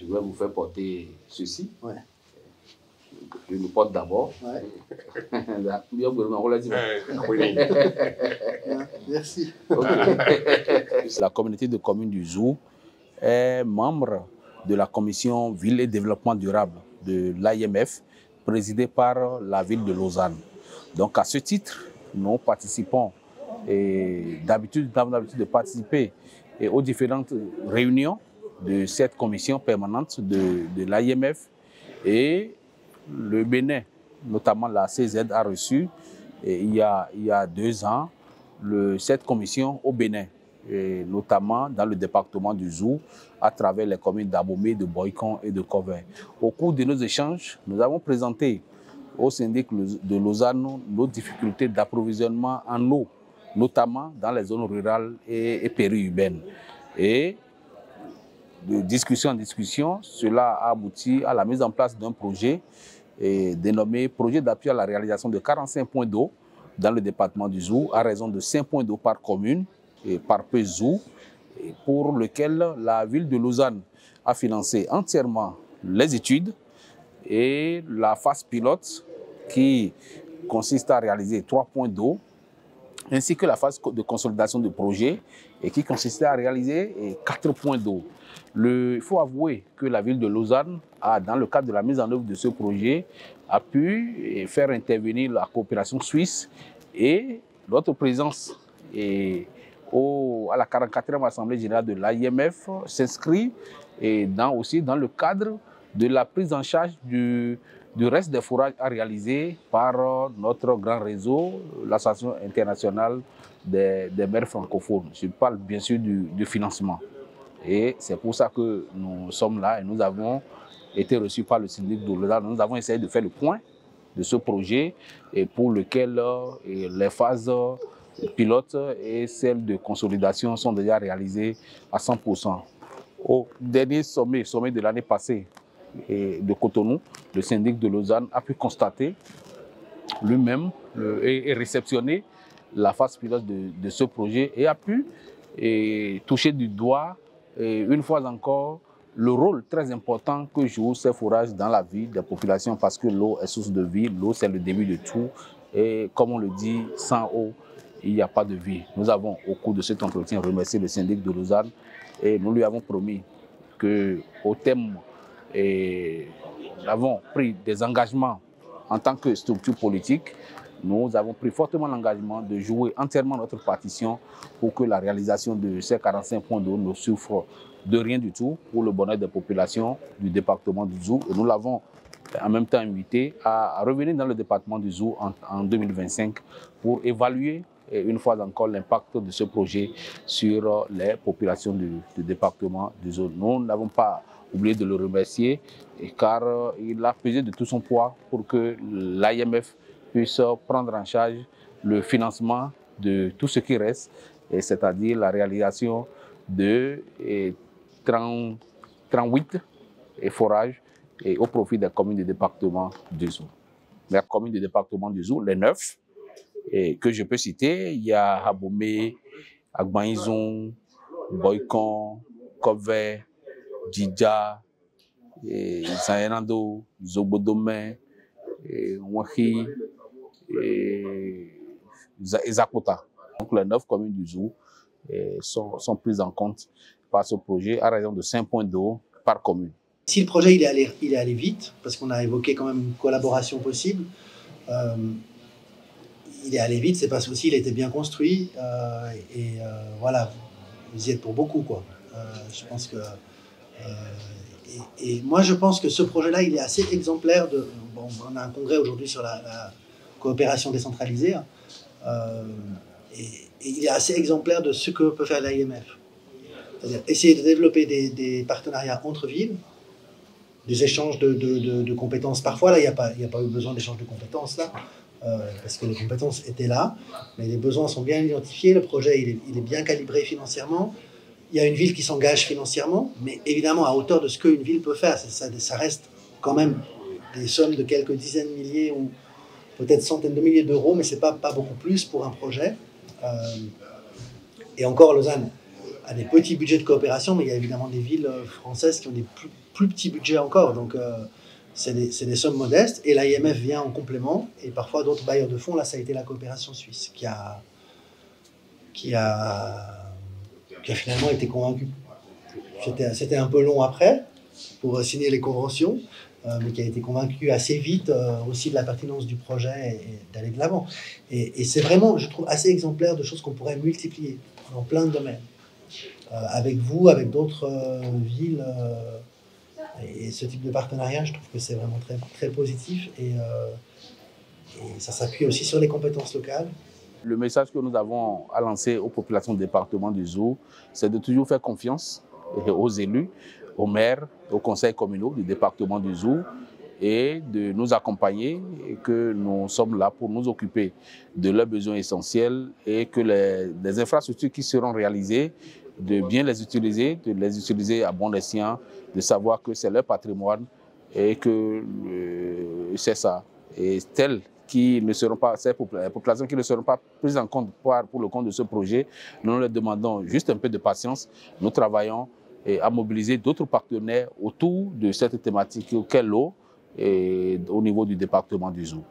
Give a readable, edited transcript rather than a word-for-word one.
je vais vous faire porter ceci. Ouais. Je le porte d'abord. Ouais. Merci. La communauté de communes du Zou est membre de la commission Ville et Développement Durable de l'AMF, présidée par la ville de Lausanne. Donc à ce titre, nous participons et d'habitude, nous avons l'habitude de participer aux différentes réunions de cette commission permanente de l'AMF, et le Bénin, notamment la CZ, a reçu il y a 2 ans cette commission au Bénin, et notamment dans le département du Zou, à travers les communes d'Abomey, de Boycon et de Covin. Au cours de nos échanges, nous avons présenté au syndic de Lausanne nos difficultés d'approvisionnement en eau, notamment dans les zones rurales et périurbaines. Et de discussion en discussion, cela a abouti à la mise en place d'un projet dénommé Projet d'appui à la réalisation de 45 points d'eau dans le département du Zou, à raison de 5 points d'eau par commune et par peu Zou, pour lequel la ville de Lausanne a financé entièrement les études et la phase pilote qui consiste à réaliser 3 points d'eau, ainsi que la phase de consolidation du projet et qui consistait à réaliser 4 points d'eau. Il faut avouer que la ville de Lausanne a, dans le cadre de la mise en œuvre de ce projet, a pu faire intervenir la coopération suisse, et notre présence à la 44e Assemblée générale de l'AMF s'inscrit aussi dans le cadre de la prise en charge du reste des forages à réaliser par notre grand réseau, l'Association internationale des maires francophones. Je parle bien sûr du financement. Et c'est pour ça que nous sommes là et nous avons été reçus par le syndic de Lausanne. Nous avons essayé de faire le point de ce projet, et pour lequel les phases pilotes et celles de consolidation sont déjà réalisées à 100%. Au dernier sommet de l'année passée de Cotonou, le syndic de Lausanne a pu constater lui-même et réceptionner la phase pilote de ce projet, et a pu toucher du doigt une fois encore le rôle très important que jouent ces forages dans la vie des populations, parce que l'eau est source de vie, l'eau c'est le début de tout, et comme on le dit, sans eau, il n'y a pas de vie. Nous avons, au cours de cet entretien, remercié le syndic de Lausanne, et nous lui avons promis qu'au terme, nous avons pris des engagements en tant que structure politique. Nous avons pris fortement l'engagement de jouer entièrement notre partition pour que la réalisation de ces 45 points d'eau ne souffre de rien du tout pour le bonheur des populations du département du Zou. Et nous l'avons en même temps invité à revenir dans le département du Zou en 2025 pour évaluer une fois encore l'impact de ce projet sur les populations du département du Zou. Nous n'avons pas oublié de le remercier, car il a pesé de tout son poids pour que l'AMF puisse prendre en charge le financement de tout ce qui reste, c'est-à-dire la réalisation de 38 forages au profit des communes du département du Zou. Les communes du département du Zou, les 9, que je peux citer, il y a Abomey, Agbanizon, Boycon, Covin, Djidja, Zayenando, Zobodome, Ouahi et Zakota. Donc les 9 communes du Zou sont prises en compte par ce projet à raison de 5 points d'eau par commune. Si le projet il est allé vite, parce qu'on a évoqué quand même une collaboration possible, il est allé vite, c'est parce qu'il était bien construit, voilà, vous y êtes pour beaucoup, quoi. Je pense que et moi je pense que ce projet-là il est assez exemplaire de. Bon, on a un congrès aujourd'hui sur la coopération décentralisée, et il est assez exemplaire de ce que peut faire l'AMF. C'est-à-dire essayer de développer des partenariats entre villes, des échanges de compétences. Parfois, là, il n'y a pas eu besoin d'échange de compétences, là, parce que les compétences étaient là, mais les besoins sont bien identifiés, le projet il est bien calibré financièrement. Il y a une ville qui s'engage financièrement, mais évidemment à hauteur de ce qu'une ville peut faire. Ça reste quand même des sommes de quelques dizaines de milliers ou peut-être centaines de milliers d'euros, mais ce n'est pas beaucoup plus pour un projet. Et encore, Lausanne a des petits budgets de coopération, mais il y a évidemment des villes françaises qui ont des plus petits budgets encore. Donc, c'est des sommes modestes. Et l'AMF vient en complément. Et parfois, d'autres bailleurs de fonds, là, ça a été la coopération suisse qui a finalement été convaincue. C'était un peu long après pour signer les conventions, mais qui a été convaincu assez vite aussi de la pertinence du projet et d'aller de l'avant. Et c'est vraiment, je trouve, assez exemplaire de choses qu'on pourrait multiplier dans plein de domaines. Avec vous, avec d'autres villes. Et ce type de partenariat, je trouve que c'est vraiment très, très positif. Et ça s'appuie aussi sur les compétences locales. Le message que nous avons à lancer aux populations du département du Zou, c'est de toujours faire confiance aux élus, aux maires, aux conseils communaux du département du Zou et de nous accompagner et que nous sommes là pour nous occuper de leurs besoins essentiels et que les infrastructures qui seront réalisées, de bien les utiliser à bon escient, de savoir que c'est leur patrimoine et que c'est ça. Et telles qui ne seront pas, ces populations qui ne seront pas prises en compte pour le compte de ce projet, nous leur demandons juste un peu de patience. Nous travaillons à mobiliser d'autres partenaires autour de cette thématique qu'est l'eau et au niveau du département du Zou.